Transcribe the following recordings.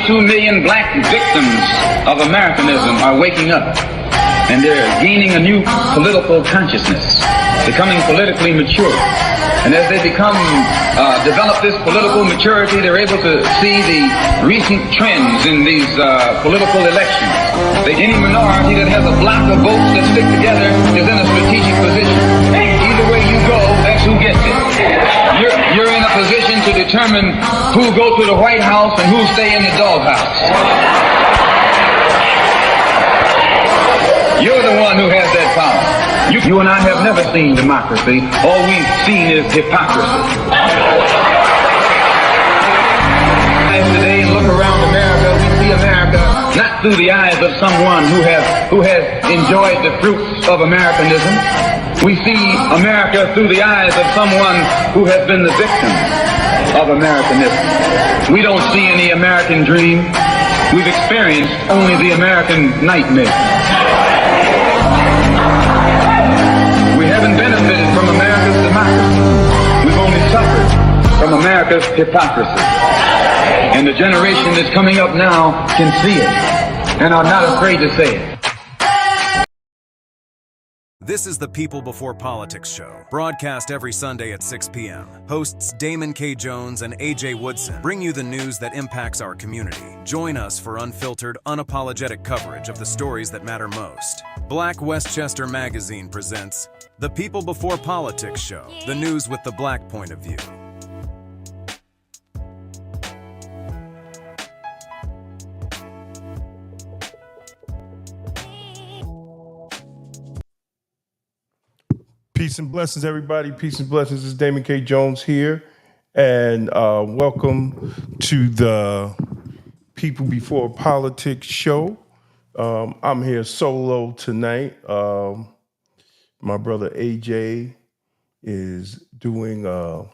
22 million black victims of Americanism are waking up, and they're gaining a new political consciousness, becoming politically mature. And as they develop this political maturity, they're able to see the recent trends in these political elections. Any minority that has a block of votes that stick together is in a strategic position. Either way you go, that's who gets it. You're in a position to determine who go to the White House and who stay in the doghouse. You're the one who has that power. You and I have never seen democracy. All we've seen is hypocrisy. Today, and look around America, we see America not through the eyes of someone who has enjoyed the fruits of Americanism. We see America through the eyes of someone who has been the victim of Americanism. We don't see any American dream. We've experienced only the American nightmare. We haven't benefited from America's democracy. We've only suffered from America's hypocrisy. And the generation that's coming up now can see it and are not afraid to say it. This is the People Before Politics show, broadcast every Sunday at 6 p.m. Hosts Damon K. Jones and AJ Woodson bring you the news that impacts our community. Join us for unfiltered, unapologetic coverage of the stories that matter most. Black Westchester Magazine presents the People Before Politics show, the news with the black point of view. Peace and blessings, everybody. Peace and blessings. This is Damon K. Jones here, and welcome to the People Before Politics show. I'm here solo tonight. My brother AJ is doing a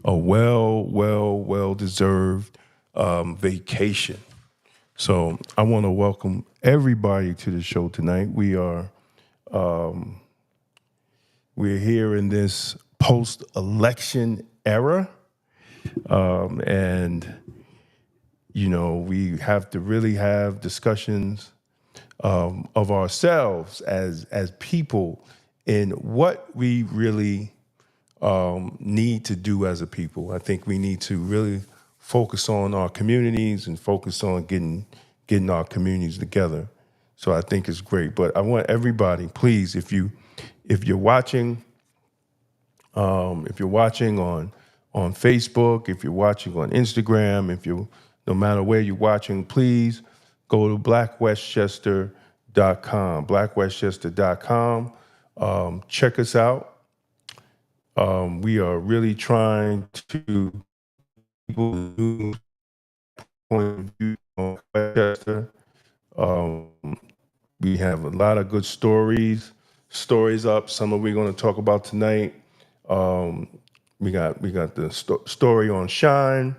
well-deserved vacation. So I want to welcome everybody to the show tonight. We're here in this post-election era, and, you know, we have to really have discussions of ourselves as people in what we really need to do as a people. I think we need to really focus on our communities and focus on getting our communities together. So I think it's great. But I want everybody, please, if you're watching on Facebook, if you're watching on Instagram, no matter where you're watching, please go to blackwestchester.com. Blackwestchester.com. Check us out. We are really trying to people new point of view on Westchester. We have a lot of good stories up. Some of we're going to talk about tonight. We got the story on Shine.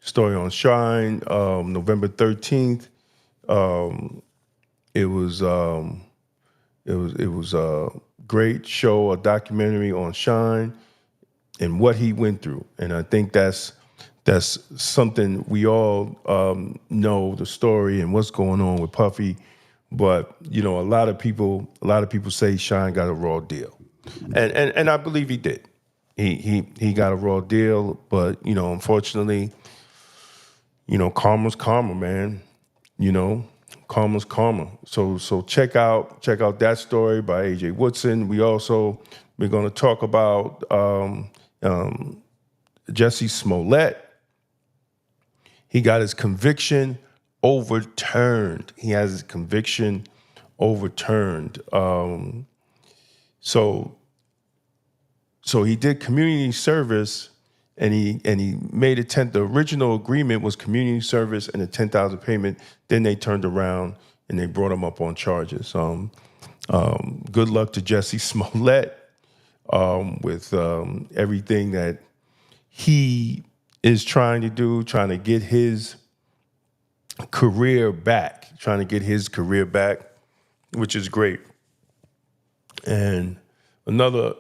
November 13th. It was a great show, a documentary on Shine and what he went through. And I think that's something we all know the story and what's going on with Puffy. But, you know, a lot of people say Shine got a raw deal. And I believe he did. He got a raw deal, but, you know, unfortunately, you know, karma's karma, man. You know, karma's karma. So check out that story by AJ Woodson. We're going to talk about Jussie Smollett. He got his conviction overturned. He has his conviction overturned. So he did community service, and he made the original agreement was community service and a $10,000 payment. Then they turned around and they brought him up on charges. Good luck to Jussie Smollett with everything that he is trying to get his career back, which is great. And another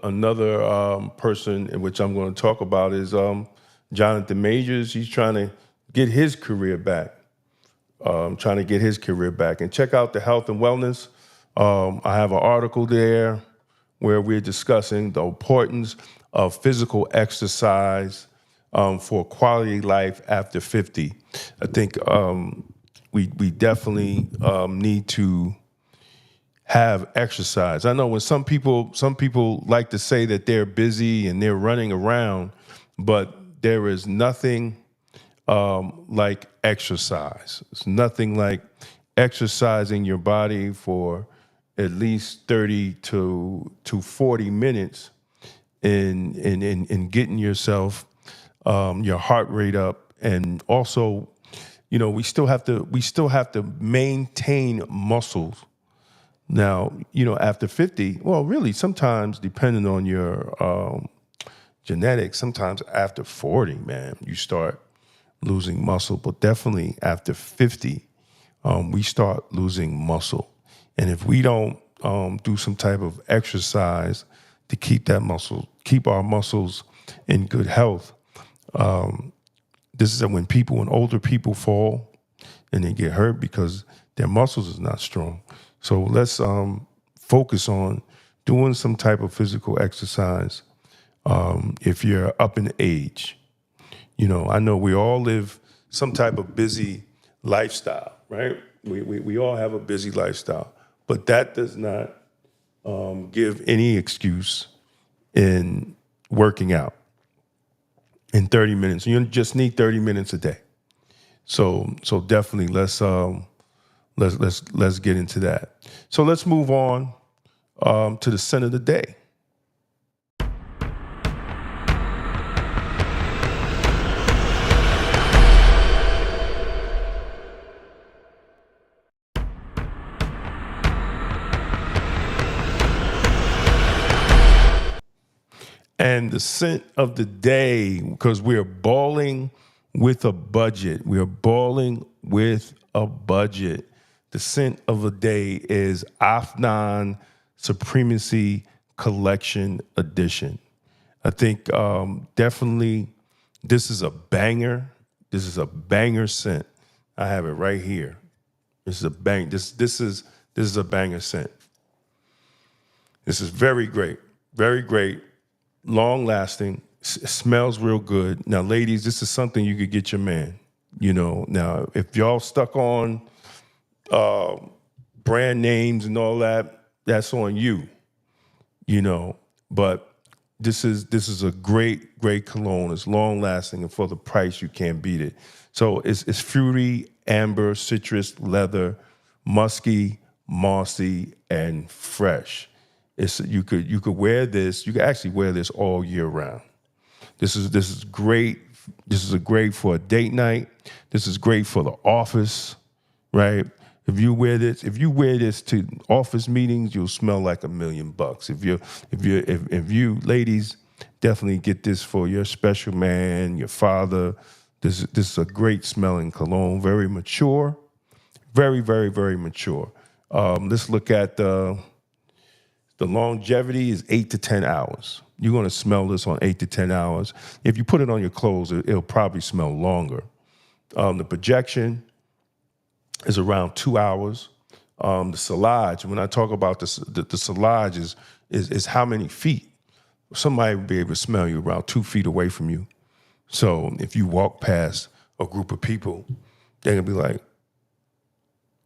person in which I'm going to talk about is Jonathan Majors. He's trying to get his career back. Trying to get his career back. And check out the health and wellness. I have an article there where we're discussing the importance of physical exercise for quality life after 50. I think we definitely need to have exercise. I know when some people like to say that they're busy and they're running around, but there is nothing like exercise. It's nothing like exercising your body for at least 30 to 40 minutes in getting yourself your heart rate up. And also, you know, we still have to maintain muscles. Now, you know, after 50, well, really, sometimes depending on your genetics, sometimes after 40, man, you start losing muscle. But definitely after 50, we start losing muscle. And if we don't do some type of exercise to keep our muscles in good health, this is when older people fall and they get hurt because their muscles is not strong. So let's focus on doing some type of physical exercise if you're up in age. You know, I know we all live some type of busy lifestyle, right? We all have a busy lifestyle, but that does not give any excuse in working out in 30 minutes. You just need 30 minutes a day. So definitely let's get into that. So let's move on to the scent of the day. And the scent of the day, because we're balling with a budget. We're balling with a budget. The scent of the day is Afnan Supremacy Collection Edition. I think definitely this is a banger. This is a banger scent. I have it right here. This is a bang. This is a banger scent. This is very great. Very great. Long lasting, smells real good. Now, ladies, this is something you could get your man. You know, now if y'all stuck on brand names and all that, that's on you. You know, but this is a great cologne. It's long lasting, and for the price, you can't beat it. So it's fruity, amber, citrus, leather, musky, mossy, and fresh. You could wear this. You could actually wear this all year round. This is great. This is great for a date night. This is great for the office, right? If you wear this to office meetings, you'll smell like $1 million. If you ladies, definitely get this for your special man, your father. This is a great smelling cologne. Very mature, very mature. Let's look at the longevity is 8 to 10 hours. You're going to smell this on 8 to 10 hours. If you put it on your clothes, it'll probably smell longer. The projection is around 2 hours. The sillage, when I talk about the sillage is how many feet. Somebody will be able to smell you around 2 feet away from you. So if you walk past a group of people, they're going to be like,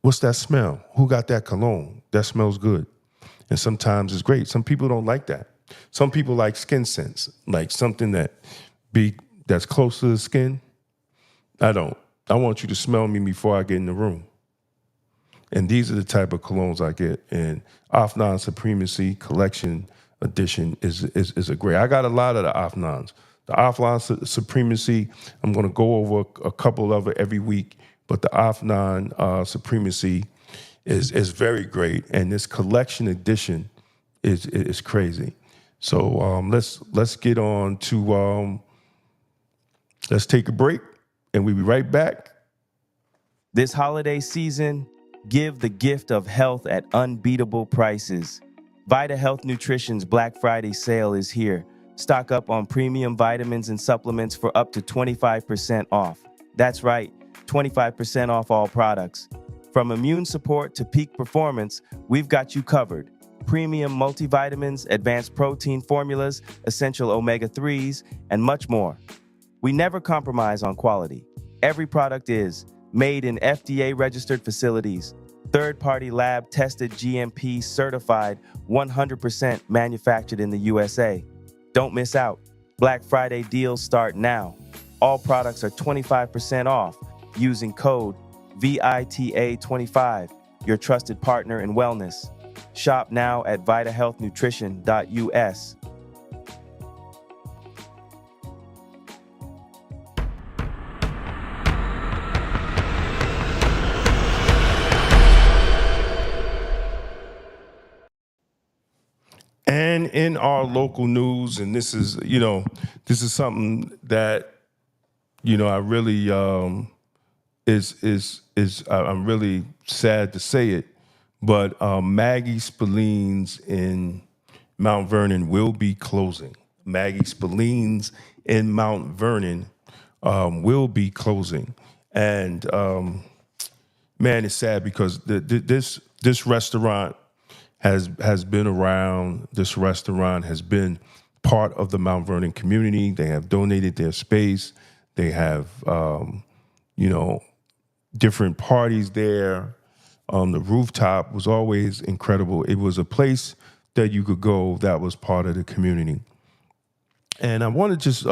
what's that smell? Who got that cologne? That smells good. And sometimes it's great. Some people don't like that. Some people like skin scents, like something that's close to the skin. I don't. I want you to smell me before I get in the room. And these are the type of colognes I get. And Afnan Supremacy Collection Edition is a great. I got a lot of the Afnans. The Afnan Supremacy, I'm going to go over a couple of it every week. But the Afnan Supremacy is very great, and this collection edition is crazy. So let's get on to let's take a break, and we'll be right back. This holiday season, give the gift of health at unbeatable prices. Vita Health Nutrition's Black Friday sale is here. Stock up on premium vitamins and supplements for up to 25% off. That's right, 25% off all products. From immune support to peak performance, we've got you covered. Premium multivitamins, advanced protein formulas, essential omega-3s, and much more. We never compromise on quality. Every product is made in FDA-registered facilities, third-party lab-tested GMP certified, 100% manufactured in the USA. Don't miss out. Black Friday deals start now. All products are 25% off using code VITA25, your trusted partner in wellness. Shop now at vitahealthnutrition.us. And in our local news, and this is something that, I really I'm really sad to say it, but Maggie Spillane's in Mount Vernon will be closing. Maggie Spillane's in Mount Vernon will be closing, and man, it's sad because this restaurant has been around. This restaurant has been part of the Mount Vernon community. They have donated their space. They have, different parties there. The rooftop was always incredible. It was a place that you could go that was part of the community. And I want to just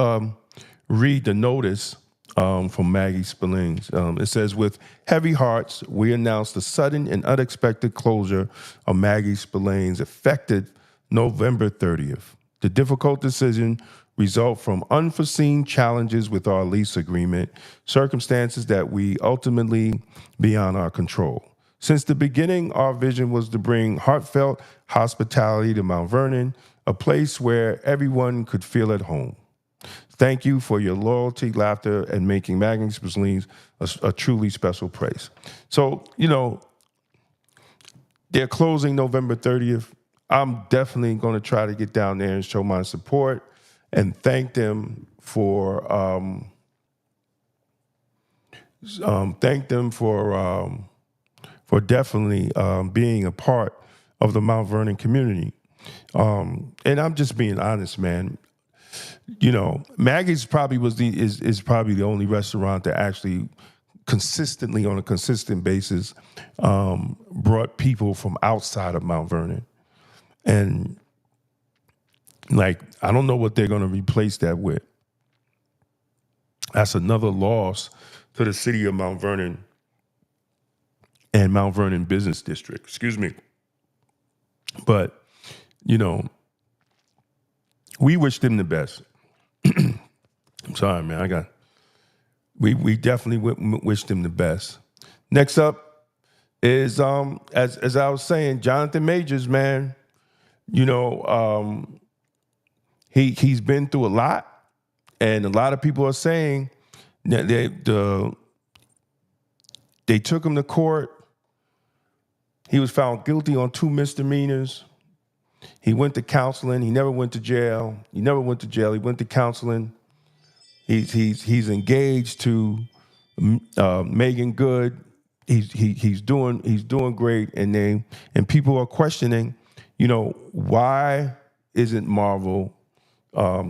read the notice from Maggie Spillane's. It says, with heavy hearts, we announce the sudden and unexpected closure of Maggie Spillane's effective November 30th. The difficult decision result from unforeseen challenges with our lease agreement, circumstances that we ultimately beyond our control. Since the beginning, our vision was to bring heartfelt hospitality to Mount Vernon, a place where everyone could feel at home. Thank you for your loyalty, laughter, and making Maggie Spillane's a truly special place. So, they're closing November 30th. I'm definitely going to try to get down there and show my support and thank them for definitely being a part of the Mount Vernon community. And I'm just being honest, man. Maggie's probably is probably the only restaurant that actually consistently, on a consistent basis, brought people from outside of Mount Vernon. And I don't know what they're going to replace that with. That's another loss to the city of Mount Vernon and Mount Vernon Business District. Excuse me. But, we wish them the best. I'm sorry, man. We definitely wish them the best. Next up is, as I was saying, Jonathan Majors, man. He's been through a lot, and a lot of people are saying that they took him to court. He was found guilty on 2 misdemeanors. He went to counseling. He never went to jail. He went to counseling. He's engaged to Megan Good. He's doing great, and people are questioning, why isn't Marvel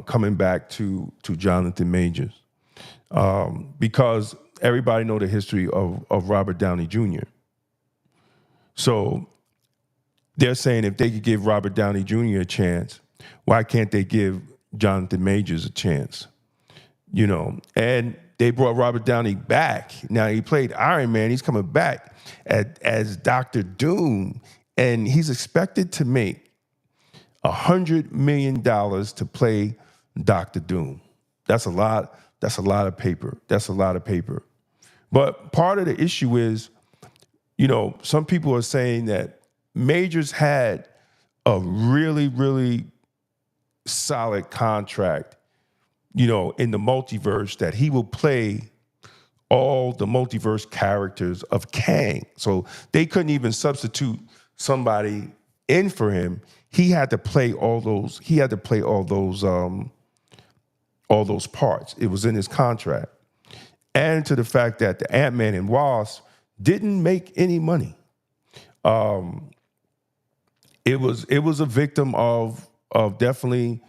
coming back to Jonathan Majors? Because everybody know the history of Robert Downey Jr. So they're saying if they could give Robert Downey Jr. a chance, why can't they give Jonathan Majors a chance? And they brought Robert Downey back. Now, he played Iron Man. He's coming back as Dr. Doom, and he's expected to make $100 million to play Dr. Doom. That's a lot of paper. But part of the issue is, some people are saying that Majors had a really, really solid contract, in the multiverse, that he will play all the multiverse characters of Kang. So they couldn't even substitute somebody in for him. He had to play all those. He had to play all those parts. It was in his contract. and to the fact that the Ant-Man and Wasp didn't make any money. It was a victim of definitely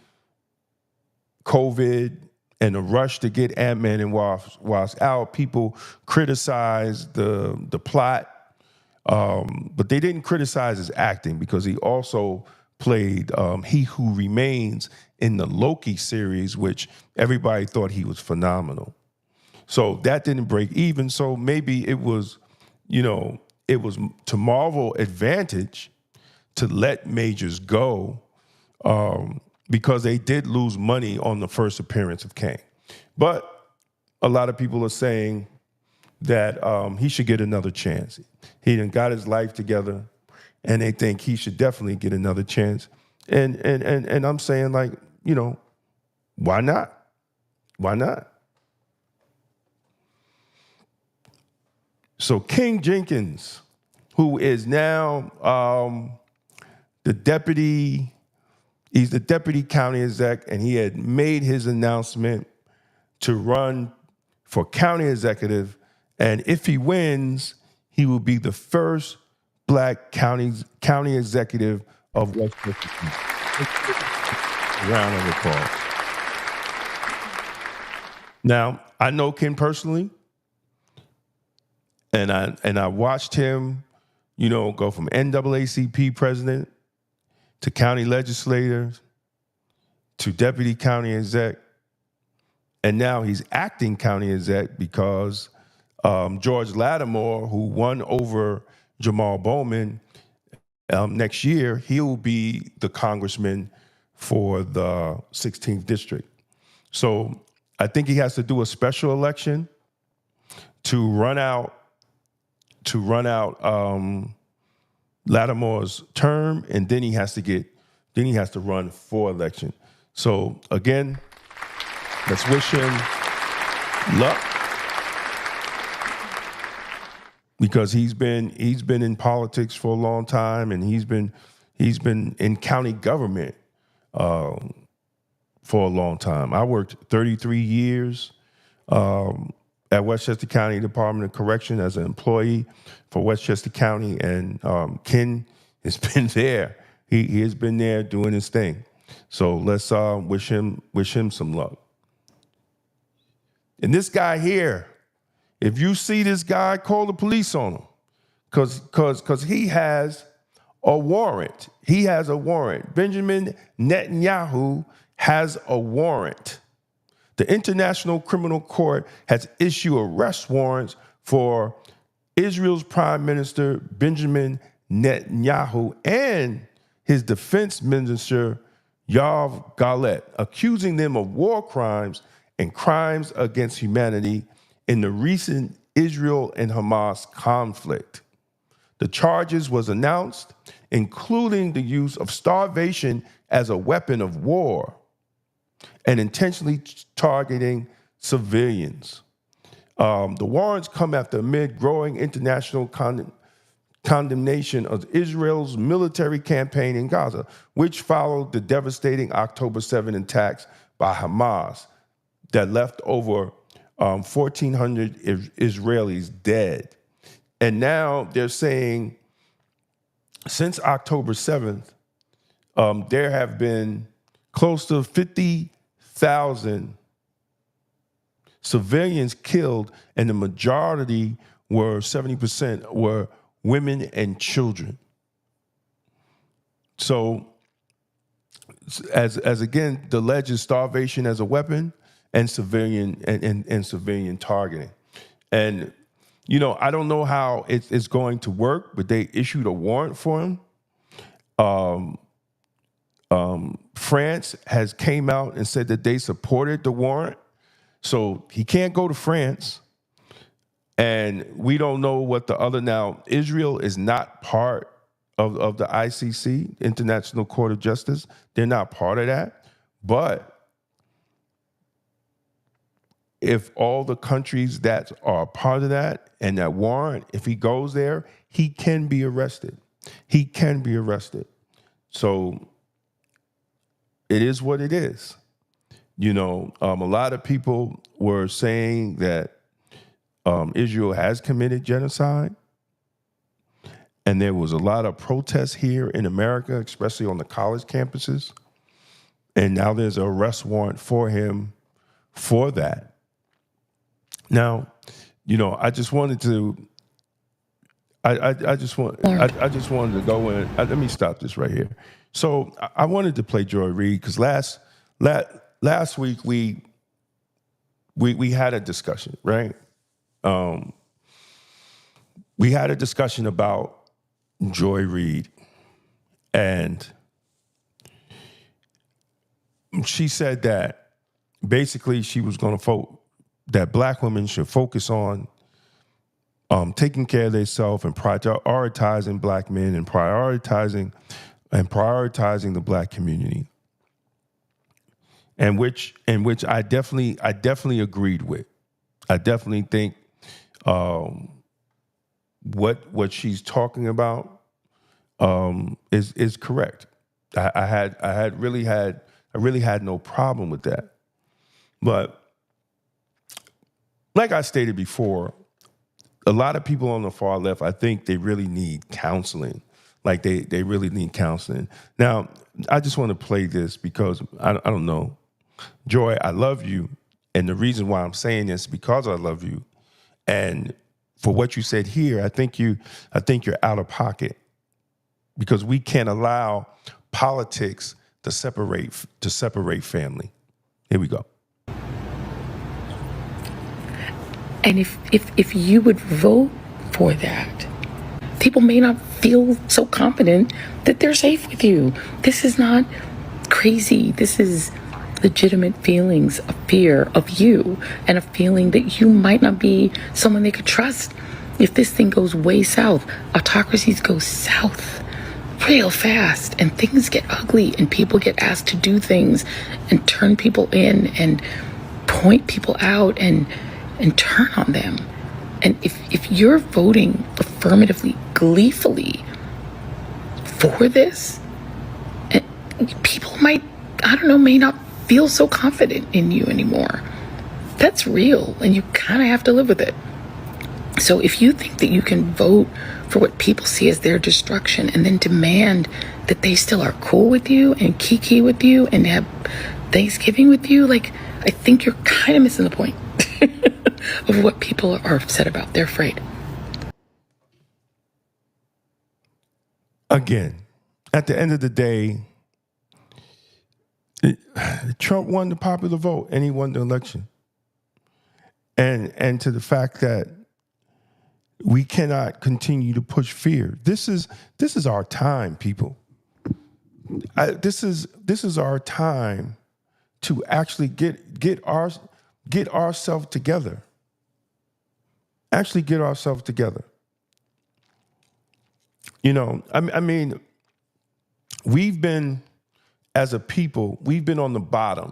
COVID and the rush to get Ant-Man and Wasp out. People criticized the plot, but they didn't criticize his acting because he also played He Who Remains in the Loki series, which everybody thought he was phenomenal. So that didn't break even. So maybe it was, it was to Marvel advantage to let Majors go, because they did lose money on the first appearance of Kang. But a lot of people are saying that he should get another chance. He done got his life together, and they think he should definitely get another chance. And I'm saying, like, why not? Why not? So King Jenkins, who is now the deputy, he's the deputy county exec, and he had made his announcement to run for county executive. And if he wins, he will be the first Black county executive of Westchester. Round of applause. Now, I know Ken personally, and I watched him, go from NAACP president to county legislator to deputy county exec, and now he's acting county exec because George Lattimore, who won over Jamal Bowman, next year he'll be the congressman for the 16th district. So I think he has to do a special election to run out Lattimore's term, and then he has to run for election. So again, let's wish him luck, because he's been in politics for a long time, and he's been in county government for a long time. I worked 33 years at Westchester County Department of Correction as an employee for Westchester County, and Ken has been there. He has been there doing his thing. So let's wish him some luck. And this guy here, if you see this guy, call the police on him, because he has a warrant. He has a warrant. Benjamin Netanyahu has a warrant. The International Criminal Court has issued arrest warrants for Israel's Prime Minister Benjamin Netanyahu and his defense minister Yoav Gallant, accusing them of war crimes and crimes against humanity in the recent Israel and Hamas conflict. The charges was announced, including the use of starvation as a weapon of war and intentionally targeting civilians. The warrants come amid growing international condemnation of Israel's military campaign in Gaza, which followed the devastating October 7 attacks by Hamas that left over 1,400 Israelis dead. And now they're saying since October 7th, there have been close to 50,000 civilians killed, and the majority were 70% were women and children. So, as again, the alleged starvation as a weapon and civilian and civilian targeting, and I don't know how it's going to work, but they issued a warrant for him. France has came out and said that they supported the warrant, so he can't go to France. And we don't know what the other, now Israel is not part of the ICC, International Court of Justice. They're not part of that. But if all the countries that are part of that and that warrant, if he goes there, he can be arrested. He can be arrested. So it is what it is. A lot of people were saying that Israel has committed genocide. And there was a lot of protests here in America, especially on the college campuses. And now there's an arrest warrant for him for that. Now, I just wanted to, I just wanted to go in. Let me stop this right here. So I wanted to play Joy Reid because last week we had a discussion, right? We had a discussion about Joy Reid, and she said that basically she was going to vote that black women should focus on taking care of themselves and prioritizing black men and prioritizing the black community, and which I definitely agreed with. I definitely think what she's talking about is correct. I really had no problem with that. But like I stated before, a lot of people on the far left, I think they really need counseling. Like they really need counseling. Now, I just want to play this because I don't know. Joy, I love you. And the reason why I'm saying this is because I love you. And for what you said here, I think you're out of pocket because we can't allow politics to separate family. Here we go. And if you would vote for that, people may not feel so confident that they're safe with you. This is not crazy. This is legitimate feelings of fear of you and a feeling that you might not be someone they could trust. If this thing goes way south, autocracies go south real fast and things get ugly and people get asked to do things and turn people in and point people out and turn on them. And if you're voting affirmatively, gleefully for this, people might, may not feel so confident in you anymore. That's real, and you kind of have to live with it. So if you think that you can vote for what people see as their destruction and then demand that they still are cool with you and kiki with you and have Thanksgiving with you, I think you're kind of missing the point of what people are upset about. They're afraid. Again, at the end of the day, Trump won the popular vote and he won the election. And to the fact that we cannot continue to push fear. This is our time, people. This is our time to actually get ourselves together. Actually get ourselves together. I mean, we've been, as a people, we've been on the bottom.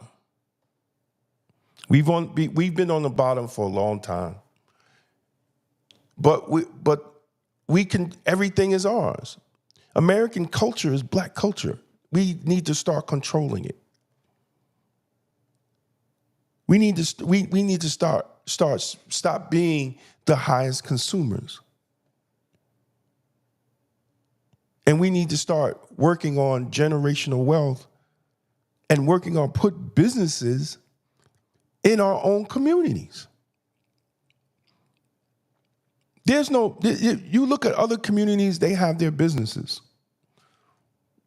We've been on the bottom for a long time. But we can, everything is ours. American culture is black culture. We need to start controlling it. We need to stop being the highest consumers. And we need to start working on generational wealth and working on put businesses in our own communities. You look at other communities, they have their businesses.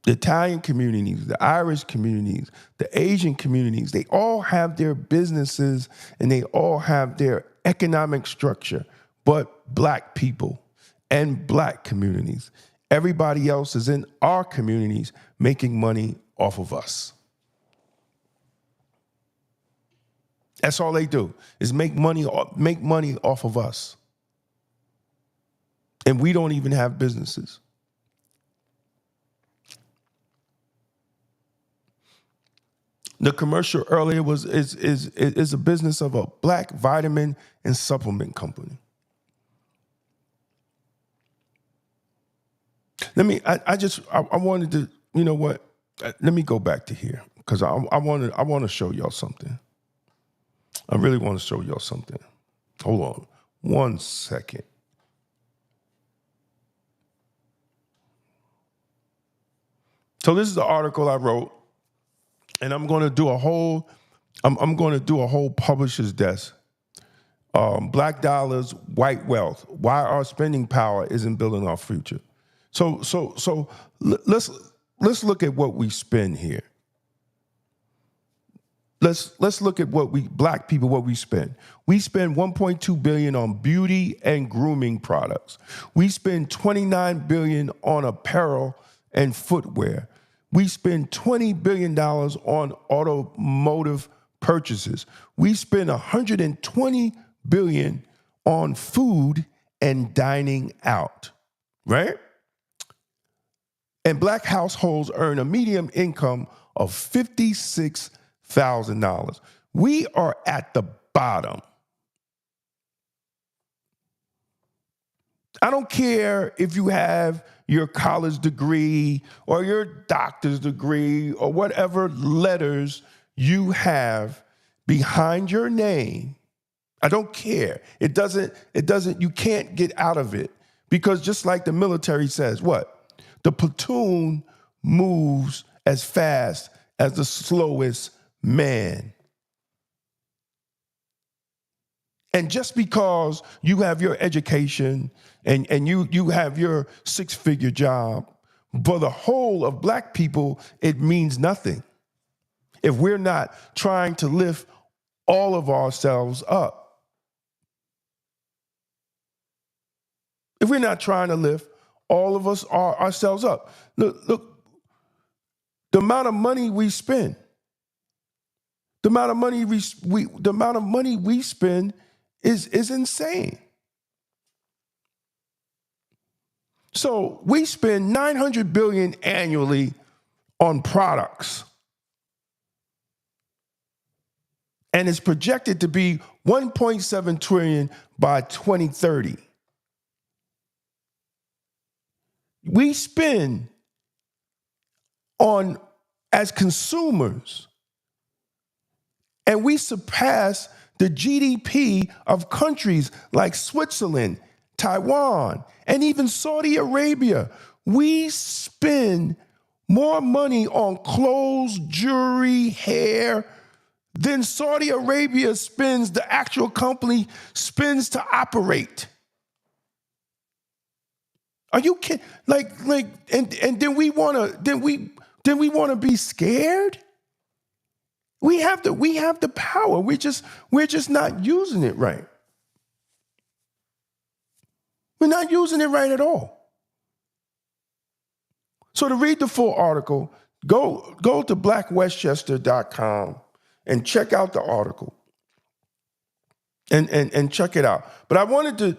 The Italian communities, the Irish communities, the Asian communities, they all have their businesses and they all have their economic structure. But black people and black communities, everybody else is in our communities making money off of us. That's all they do is make money off of us. And we don't even have businesses. The commercial earlier is a business of a black vitamin and supplement company. I wanted to, you know what? Let me go back to here because I want to show y'all something. I really want to show y'all something. Hold on 1 second. So this is the article I wrote, and I'm going to do a whole, I'm going to do a whole publisher's desk. Black dollars, white wealth. Why our spending power isn't building our future. So let's look at what we spend here. Let's look at what black people, what we spend. We spend $1.2 billion on beauty and grooming products. We spend $29 billion on apparel and footwear. We spend $20 billion on automotive purchases. We spend $120 billion on food and dining out, right? And black households earn a median income of $56,000. We are at the bottom. I don't care if you have your college degree or your doctor's degree or whatever letters you have behind your name. I don't care. It doesn't, you can't get out of it, because just like the military says, what? The platoon moves as fast as the slowest man. And just because you have your education and you have your six-figure job, for the whole of black people, it means nothing if we're not trying to lift all of ourselves up. If we're not trying to lift all of us ourselves up. Look, the amount of money we spend, the amount of money we spend is insane. So we spend $900 billion annually on products, and it's projected to be $1.7 trillion by 2030. We spend on, as consumers, and we surpass the GDP of countries like Switzerland, Taiwan, and even Saudi Arabia. We spend more money on clothes, jewelry, hair than Saudi Arabia spends, the actual company spends to operate. Are you kidding? And then we want to be scared? We have the power. We're just not using it right. We're not using it right at all. So to read the full article, go to blackwestchester.com and check out the article. And check it out. But I wanted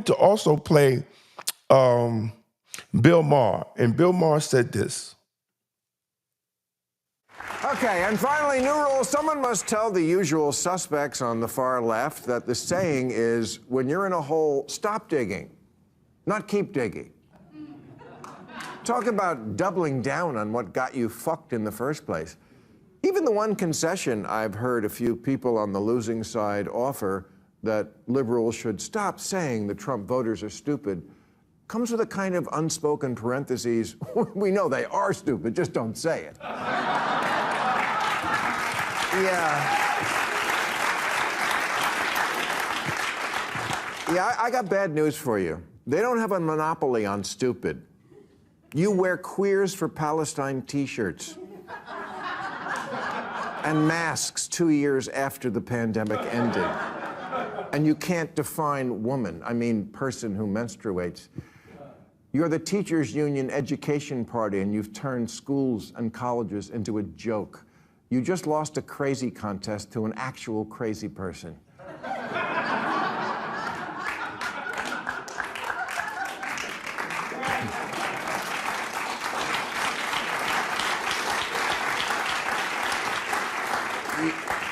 to also play Bill Maher, and Bill Maher said this. Okay, and finally, new rule. Someone must tell the usual suspects on the far left that the saying is, when you're in a hole, stop digging, not keep digging. Talk about doubling down on what got you fucked in the first place. Even the one concession I've heard a few people on the losing side offer, that liberals should stop saying the Trump voters are stupid, comes with a kind of unspoken parentheses. We know they are stupid, just don't say it. Yeah, I got bad news for you. They don't have a monopoly on stupid. You wear Queers for Palestine t-shirts and masks 2 years after the pandemic ended. And you can't define woman, I mean person who menstruates. You're the teachers' union education party, and you've turned schools and colleges into a joke. You just lost a crazy contest to an actual crazy person.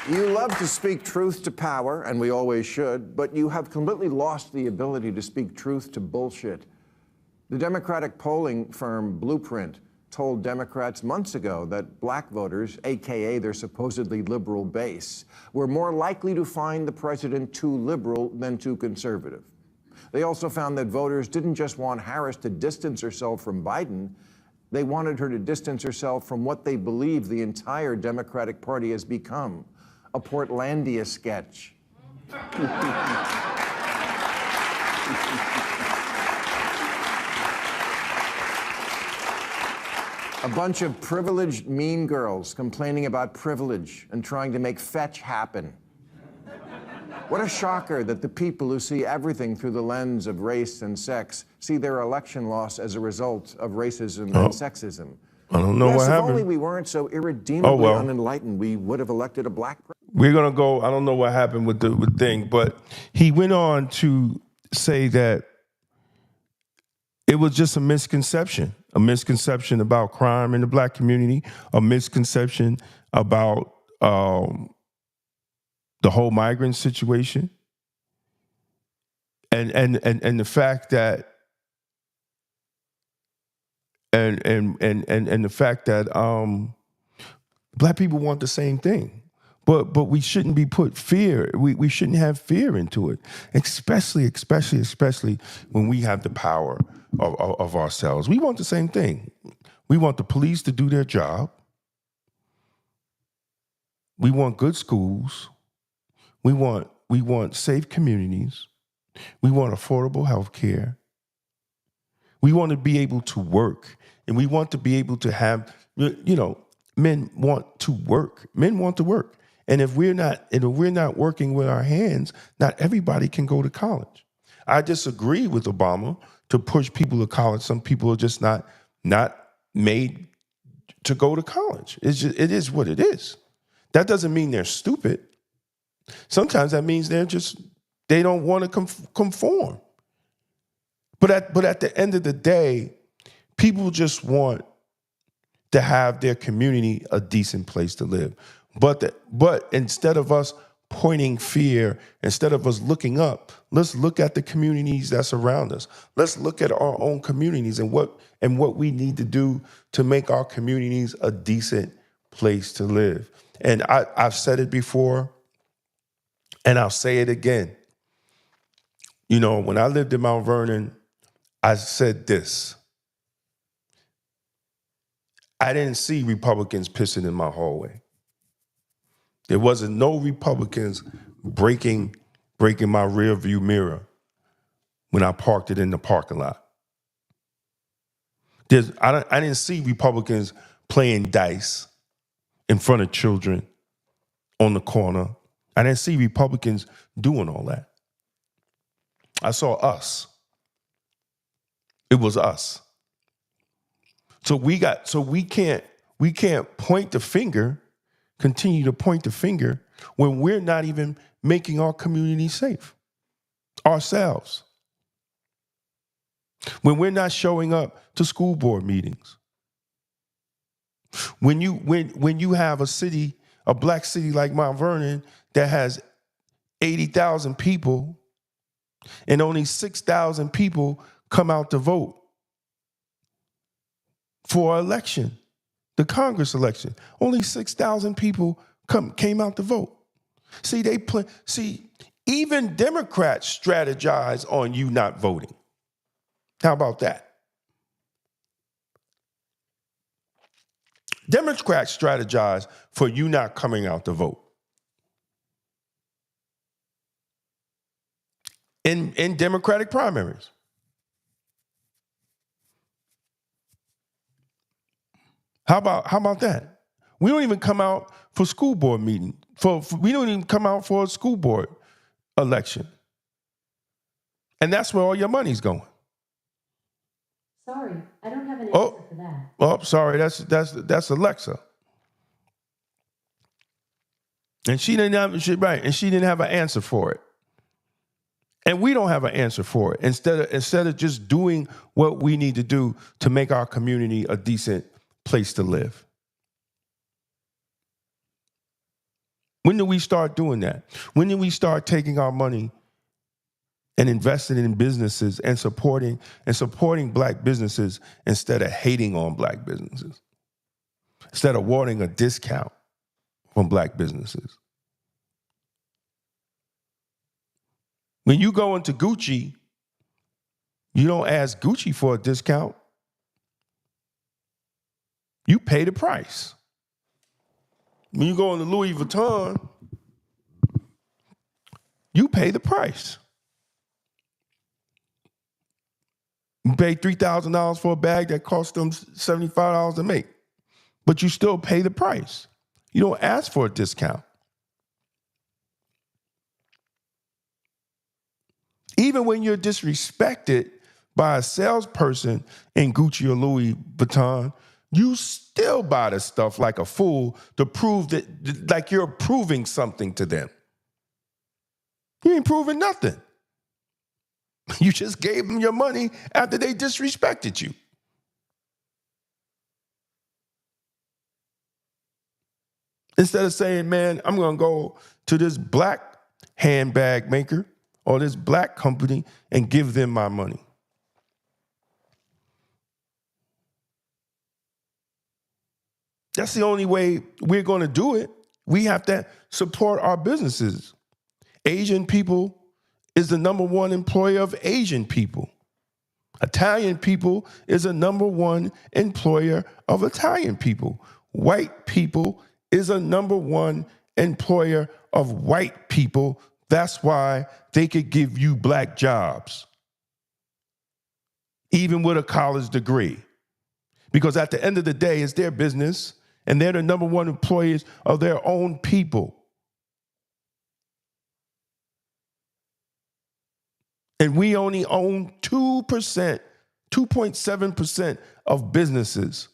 You love to speak truth to power, and we always should, but you have completely lost the ability to speak truth to bullshit. The Democratic polling firm Blueprint told Democrats months ago that black voters, AKA their supposedly liberal base, were more likely to find the president too liberal than too conservative. They also found that voters didn't just want Harris to distance herself from Biden, they wanted her to distance herself from what they believe the entire Democratic Party has become, a Portlandia sketch. A bunch of privileged mean girls complaining about privilege and trying to make fetch happen. What a shocker that the people who see everything through the lens of race and sex see their election loss as a result of racism and sexism. I don't know what happened. If only we weren't so irredeemably unenlightened, we would have elected a black president. We're going to go, I don't know what happened with the thing, but he went on to say that it was just a misconception about crime in the black community, a misconception about the whole migrant situation, and the fact that and the fact that black people want the same thing, but we shouldn't be put fear. We shouldn't have fear into it, especially when we have the power of ourselves. We want the same thing. We want the police to do their job. We want good schools. We want safe communities. We want affordable health care. We want to be able to work, and we want to be able to have, men want to work. Men want to work. And if we're not working with our hands, not everybody can go to college. I disagree with Obama to push people to college. Some people are just not made to go to college. It is what it is. That doesn't mean they're stupid. Sometimes that means they don't want to conform. But at the end of the day, people just want to have their community a decent place to live. But instead of us pointing fear, instead of us looking up, let's look at the communities that's around us. Let's look at our own communities and what we need to do to make our communities a decent place to live. And I've said it before, and I'll say it again. When I lived in Mount Vernon, I said this. I didn't see Republicans pissing in my hallway. There wasn't no Republicans breaking my rear view mirror when I parked it in the parking lot. I didn't see Republicans playing dice in front of children on the corner. I didn't see Republicans doing all that. I saw us. It was us. So we can't point the finger, continue to point the finger when we're not even making our community safe ourselves. When we're not showing up to school board meetings. When you have a black city like Mount Vernon that has 80,000 people and only 6,000 people come out to vote for an election, the Congress election. Only 6,000 people came out to vote. Even Democrats strategize on you not voting. How about that? Democrats strategize for you not coming out to vote. In Democratic primaries. How about that? We don't even come out for school board meeting. We don't even come out for a school board election. And that's where all your money's going. Sorry, I don't have an answer for that. Oh, sorry, that's Alexa. And she didn't have an answer for it. And we don't have an answer for it. Instead of just doing what we need to do to make our community a decent place to live. When do we start doing that? When do we start taking our money and investing in businesses and supporting black businesses instead of hating on black businesses, instead of wanting a discount from black businesses. When you go into Gucci, you don't ask Gucci for a discount. You pay the price. When you go into Louis Vuitton, you pay the price. You pay $3,000 for a bag that cost them $75 to make, but you still pay the price. You don't ask for a discount. Even when you're disrespected by a salesperson in Gucci or Louis Vuitton, you still buy the stuff like a fool to prove that, like you're proving something to them. You ain't proving nothing. You just gave them your money after they disrespected you. Instead of saying, man, I'm going to go to this black handbag maker or this black company and give them my money. That's the only way we're going to do it. We have to support our businesses. Asian people is the number one employer of Asian people. Italian people is the number one employer of Italian people. White people is a number one employer of white people. That's why they could give you black jobs, even with a college degree. Because at the end of the day, it's their business, and they're the number one employers of their own people. And we only own 2%, 2.7% of businesses.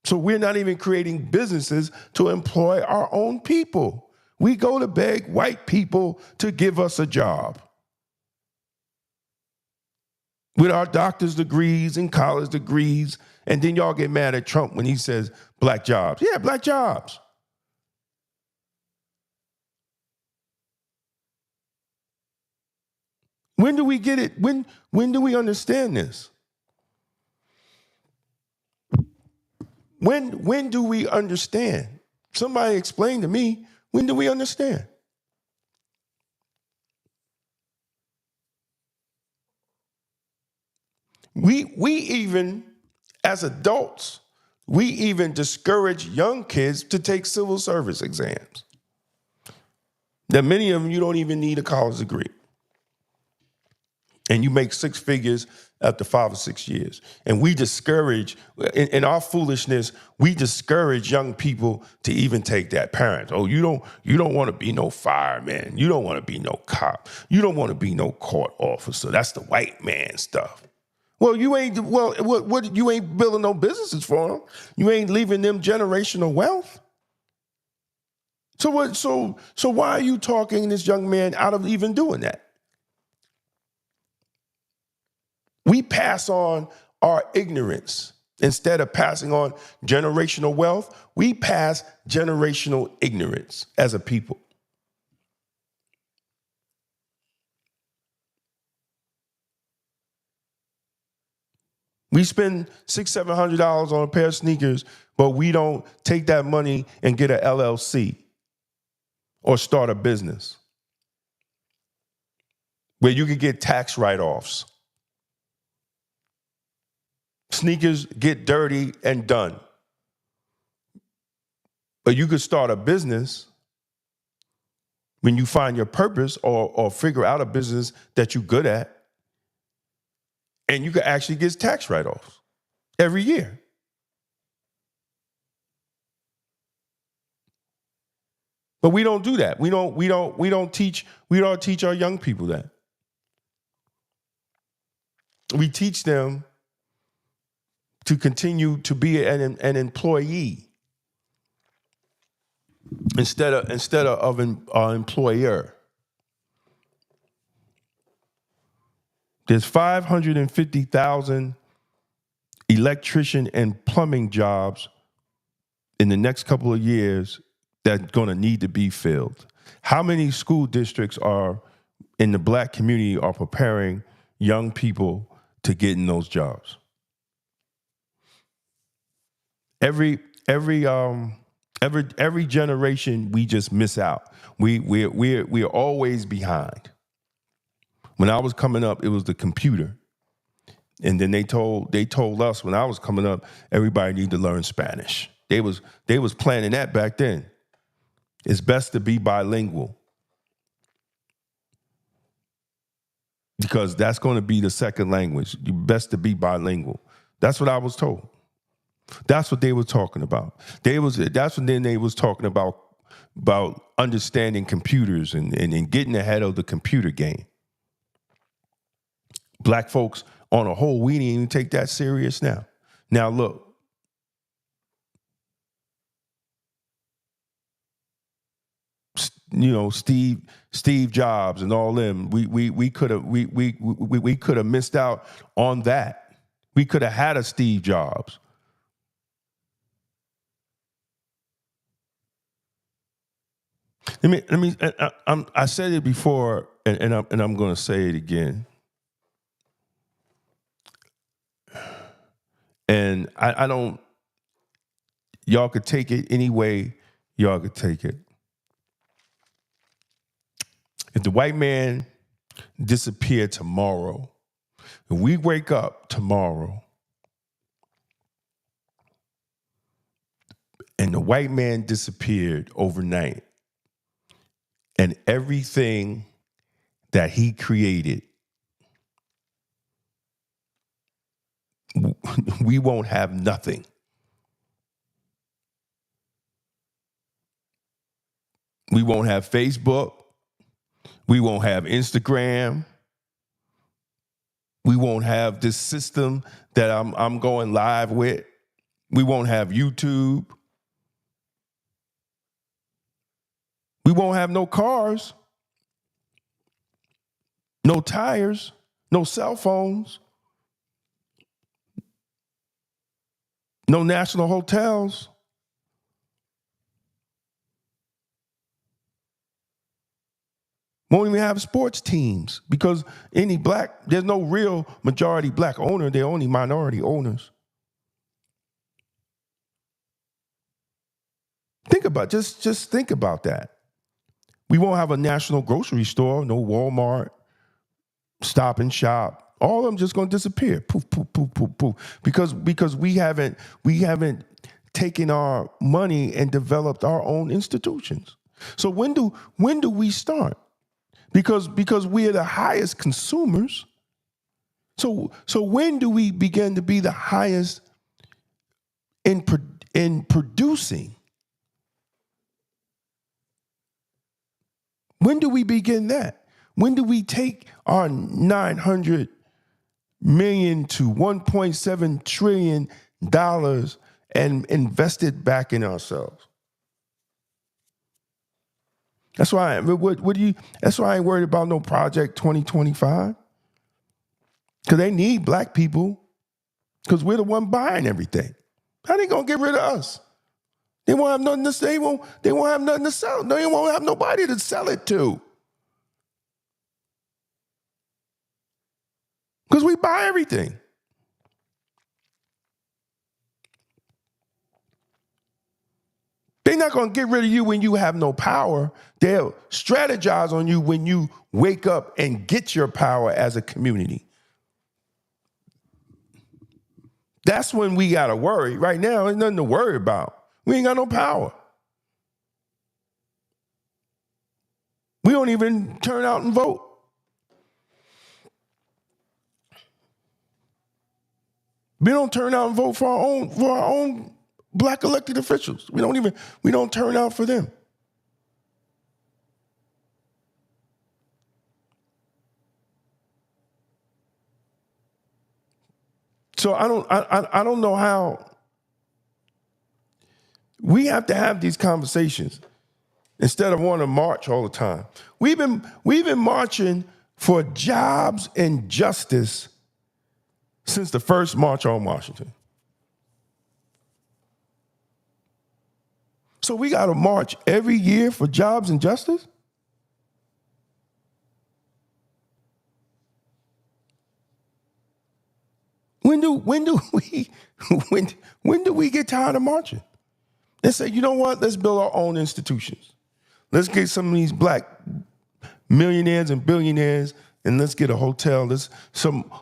So we're not even creating businesses to employ our own people. We go to beg white people to give us a job. With our doctor's degrees and college degrees, and then y'all get mad at Trump when he says black jobs. Yeah, black jobs. When do we get it? When do we understand this? When do we understand? Somebody explain to me, when do we understand? We even, as adults, we even discourage young kids to take civil service exams. Now, many of them, you don't even need a college degree. And you make six figures after 5 or 6 years. And we discourage, in our foolishness, we discourage young people to even take that. Parents, oh, you don't want to be no fireman. You don't want to be no cop. You don't want to be no court officer. That's the white man stuff. Well, you ain't building no businesses for them. You ain't leaving them generational wealth. So why are you talking this young man out of even doing that? We pass on our ignorance. Instead of passing on generational wealth, we pass generational ignorance as a people. We spend $600-700 on a pair of sneakers, but we don't take that money and get an LLC or start a business where you could get tax write-offs. Sneakers get dirty and done. But you could start a business when you find your purpose or figure out a business that you're good at, and you could actually get tax write-offs every year. But we don't do that. We don't teach our young people that. We teach them to continue to be an employee instead of an employer. There's 550,000 electrician and plumbing jobs in the next couple of years that's going to need to be filled. How many school districts are in the black community are preparing young people to get in those jobs. Every generation we just miss out. We're always behind. When I was coming up, it was the computer. And then they told us when I was coming up, everybody needed to learn Spanish. They was planning that back then. It's best to be bilingual because that's going to be the second language. You best to be bilingual. That's what I was told. That's what they were talking about. That's when then they was talking about understanding computers and getting ahead of the computer game. Black folks on a whole, we didn't even take that serious now. Now look. You know, Steve Jobs and all them. We could have missed out on that. We could have had a Steve Jobs. I said it before, and I'm going to say it again. And I don't. Y'all could take it any way y'all could take it. If the white man disappeared tomorrow, if we wake up tomorrow and the white man disappeared overnight and everything that he created, we won't have nothing. We won't have Facebook. We won't have Instagram. We won't have this system that I'm going live with. We won't have YouTube. We won't have no cars, no tires, no cell phones, no national hotels. Won't even have sports teams because there's no real majority black owner. They're only minority owners. Just think about that. We won't have a national grocery store, no Walmart, Stop and Shop. All of them just going to disappear. Poof, poof, poof, poof, poof. Because we haven't taken our money and developed our own institutions. So when do we start? Because we are the highest consumers. So when do we begin to be the highest in producing? When do we begin that? When do we take our $900 million to $1.7 trillion and invest it back in ourselves? That's why that's why I ain't worried about no Project 2025. Because they need black people. Because we're the one buying everything. How they gonna get rid of us? They won't have nothing to say. They won't have nothing to sell. They won't have nobody to sell it to. Because we buy everything. They're not going to get rid of you when you have no power. They'll strategize on you when you wake up and get your power as a community. That's when we got to worry. Right now, there's nothing to worry about. We ain't got no power. We don't even turn out and vote. We don't turn out and vote for our own black elected officials. We don't turn out for them. So I don't know how. We have to have these conversations instead of wanting to march all the time. We've been marching for jobs and justice since the first March on Washington. So we got to march every year for jobs and justice? do we when do we get tired of marching? They say, you know what? Let's build our own institutions. Let's get some of these black millionaires and billionaires, and let's get a hotel.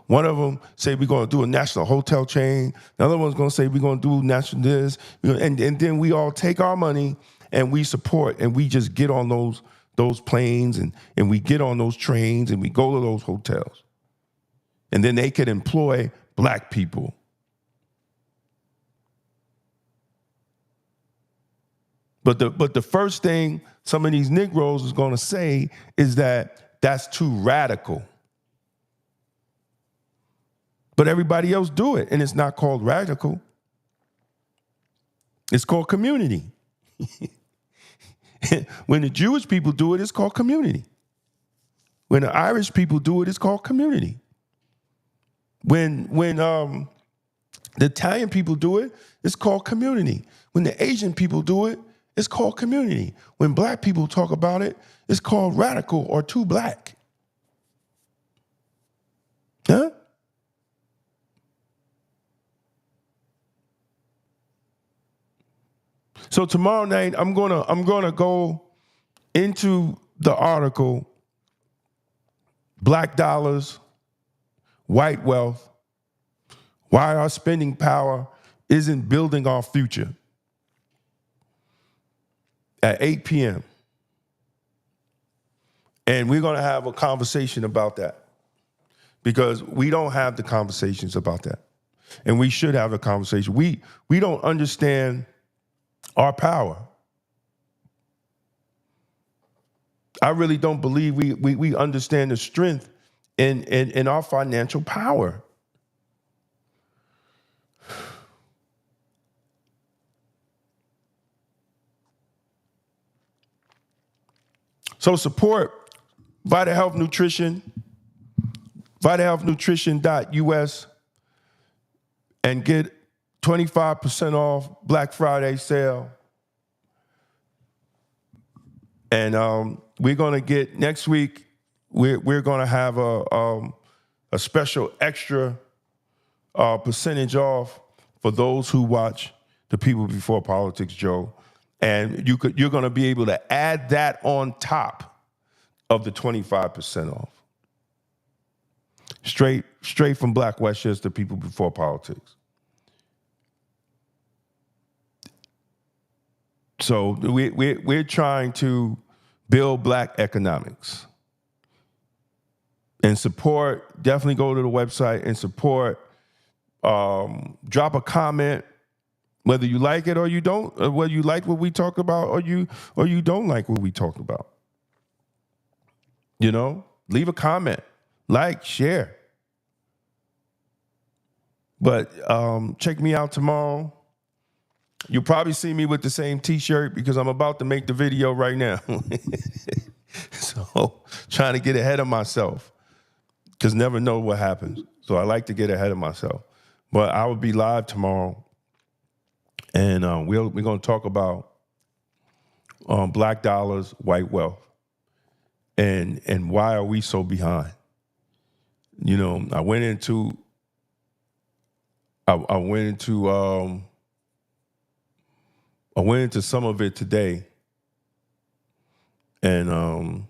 One of them say we're going to do a national hotel chain. The other one's going to say we're going to do national this. And then we all take our money and we support, and we just get on those planes and we get on those trains and we go to those hotels. And then they could employ black people. But the first thing some of these Negroes is going to say is that that's too radical. But everybody else do it, and it's not called radical. It's called community. When the Jewish people do it, it's called community. When the Irish people do it, it's called community. When the Italian people do it, it's called community. When the Asian people do it, it's called community. When black people talk about it, it's called radical or too black. Huh? So tomorrow night, I'm gonna go into the article, Black Dollars, White Wealth, Why Our Spending Power Isn't Building Our Future, at 8 p.m. And we're going to have a conversation about that, because we don't have the conversations about that. And we should have a conversation. We don't understand our power. I really don't believe we understand the strength in our financial power. So support Vital Health Nutrition, vitalhealthnutrition.us, and get 25% off Black Friday sale. And we're going to get, next week, we're going to have a special extra percentage off for those who watch the People Before Politics, Joe. And you're going to be able to add that on top of the 25% off. Straight from Black Westchester, People Before Politics. So we're trying to build black economics and support. Definitely go to the website and support. Drop a comment, whether you like it or you don't, or whether you like what we talk about or you don't like what we talk about. You know, leave a comment, like, share. But check me out tomorrow. You'll probably see me with the same T-shirt because I'm about to make the video right now. So trying to get ahead of myself, because never know what happens. So I like to get ahead of myself. But I will be live tomorrow. And we're going to talk about black dollars, white wealth, and why are we so behind? You know, I went into some of it today, and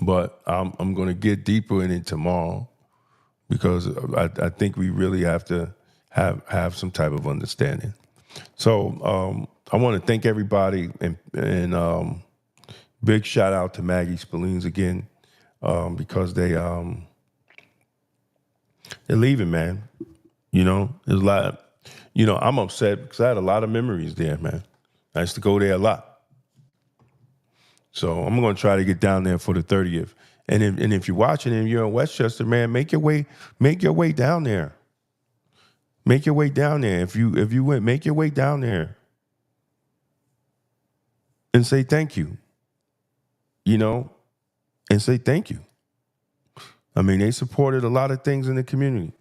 but I'm going to get deeper in it tomorrow, because I think we really have to have some type of understanding. So I want to thank everybody, and big shout out to Maggie Spillings again, because they're leaving, man. You know, there's a lot. You know, I'm upset because I had a lot of memories there, man. I used to go there a lot. So I'm going to try to get down there for the 30th. And if you're watching and you're in Westchester, man, make your way down there. Make your way down there. If you went, make your way down there and say thank you. You know, and say thank you. I mean, they supported a lot of things in the community.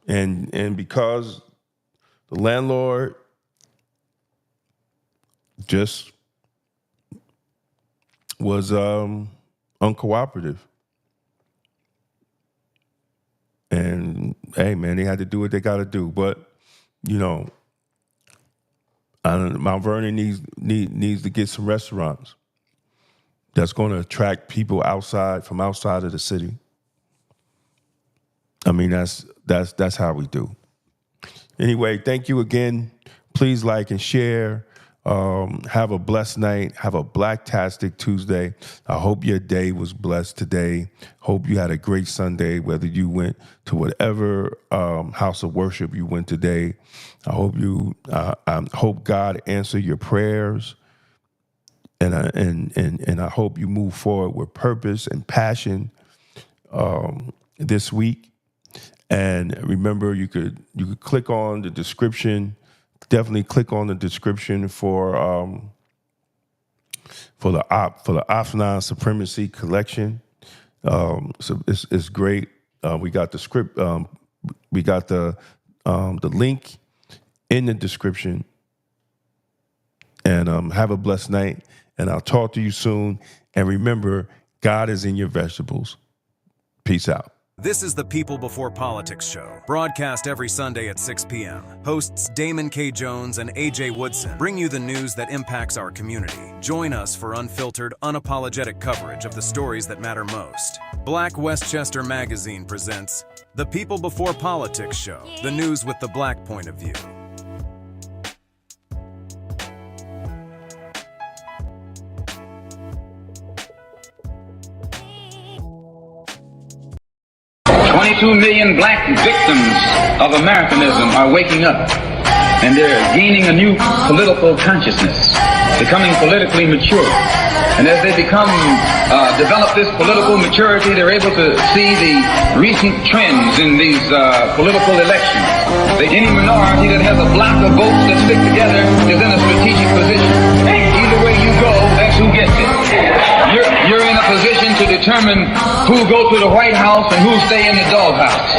And because the landlord just was uncooperative. And hey, man, they had to do what they got to do. But, you know, Mount Vernon needs to get some restaurants that's going to attract people from outside of the city. I mean, that's how we do. Anyway, thank you again. Please like and share. Have a blessed night. Have a Blacktastic Tuesday. I hope your day was blessed today. Hope you had a great Sunday, whether you went to whatever house of worship you went today. I hope God answered your prayers, and I hope you move forward with purpose and passion this week. And remember, you could click on the description. Definitely click on the description for the Ophanon Supremacy collection. So it's great. We got the script. We got the link in the description. And have a blessed night. And I'll talk to you soon. And remember, God is in your vegetables. Peace out. This is the People Before Politics show, broadcast every Sunday at 6 p.m. Hosts Damon K. Jones and AJ Woodson bring you the news that impacts our community. Join us for unfiltered, unapologetic coverage of the stories that matter most. Black Westchester Magazine presents the People Before Politics show, the news with the Black point of view. $22 million black victims of Americanism are waking up, and they're gaining a new political consciousness, becoming politically mature. And as they develop this political maturity, they're able to see the recent trends in these political elections. Any minority that has a block of votes that stick together is in a strategic position. Either way you go, that's who gets it. You're in a position to determine who go to the White House and who stay in the doghouse.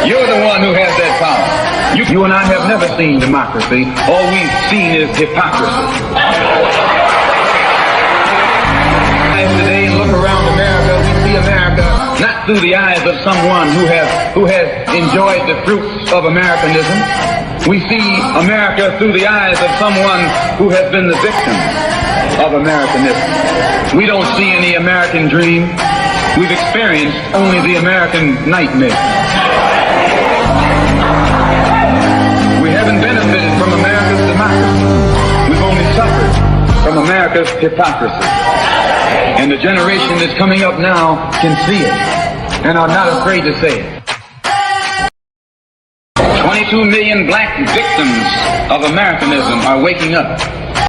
You're the one who has that power. You and I have never seen democracy. All we've seen is hypocrisy. Today, look around America, we see America not through the eyes of someone who has enjoyed the fruits of Americanism. We see America through the eyes of someone who has been the victim of Americanism. We don't see any American dream. We've experienced only the American nightmare. We haven't benefited from America's democracy. We've only suffered from America's hypocrisy. And the generation that's coming up now can see it and are not afraid to say it. 22 million black victims of Americanism are waking up,